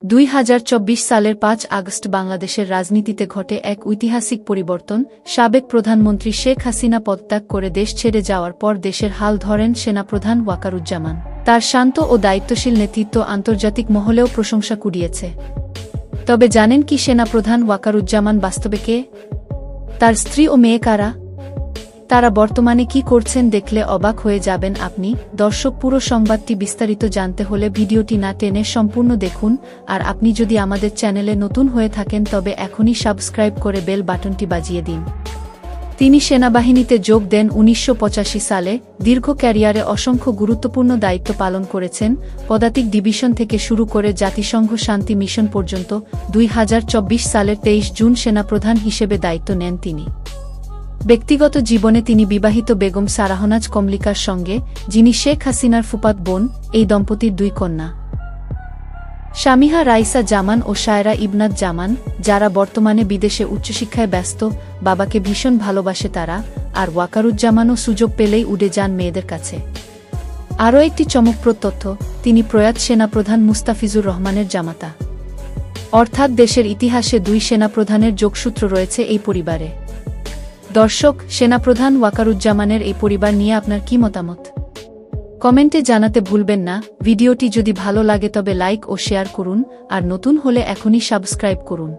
2024 সালের 5 আগস্ট বাংলাদেশের রাজনীতিতে ঘটে এক ঐতিহাসিক পরিবর্তন। সাবেক প্রধানমন্ত্রী শেখ হাসিনা পদত্যাগ করে দেশ ছেড়ে যাওয়ার পর দেশের হাল ধরেন সেনাপ্রধান ওয়াকারুজ্জামান। তার শান্ত ও দায়িত্বশীল নেতৃত্ব আন্তর্জাতিক মহলেও প্রশংসা কুড়িয়েছে। তবে জানেন কি সেনাপ্রধান ওয়াকারুজ্জামান বাস্তবে কে? তার স্ত্রী ও মেয়ে কারা? তারা বর্তমানে কি করছেন দেখলে অবাক হয়ে যাবেন আপনি। দর্শক, পুরো সংবাদটি বিস্তারিত জানতে হলে ভিডিওটি না টেনে সম্পূর্ণ দেখুন। আর আপনি যদি আমাদের চ্যানেলে নতুন হয়ে থাকেন তবে এখনই সাবস্ক্রাইব করে বেল বাটনটি বাজিয়ে দিন। তিনি সেনাবাহিনীতে যোগ দেন 1985 সালে। দীর্ঘ ক্যারিয়ারে অসংখ্য গুরুত্বপূর্ণ দায়িত্ব পালন করেছেন, পদাতিক ডিভিশন থেকে শুরু করে জাতিসংঘ শান্তি মিশন পর্যন্ত। 2024 সালের 23 জুন সেনাপ্রধান হিসেবে দায়িত্ব নেন তিনি। ব্যক্তিগত জীবনে তিনি বিবাহিত বেগম সারাহনাজ কমলিকার সঙ্গে, যিনি শেখ হাসিনার ফুফাত বোন। এই দম্পতির 2 কন্যা, শামিহা রাইসা জামান ও শায়রা ইবনাত জামান, যারা বর্তমানে বিদেশে উচ্চশিক্ষায় ব্যস্ত। বাবাকে ভীষণ ভালোবাসে তারা, আর ওয়াকারুজ্জামানও সুযোগ পেলেই উড়ে যান মেয়েদের কাছে। আরও একটি চমকপ্রদ তথ্য, তিনি প্রয়াত সেনাপ্রধান মুস্তাফিজুর রহমানের জামাতা। অর্থাৎ দেশের ইতিহাসে 2 সেনাপ্রধানের যোগসূত্র রয়েছে এই পরিবারে। দর্শক, সেনাপ্রধান ওয়াকারুজ্জামানের এই পরিবার নিয়ে আপনার কি মতামত? কমেন্টে জানাতে ভুলবেন না। ভিডিওটি যদি ভালো লাগে তবে লাইক ও শেয়ার করুন, আর নতুন হলে এখনই সাবস্ক্রাইব করুন।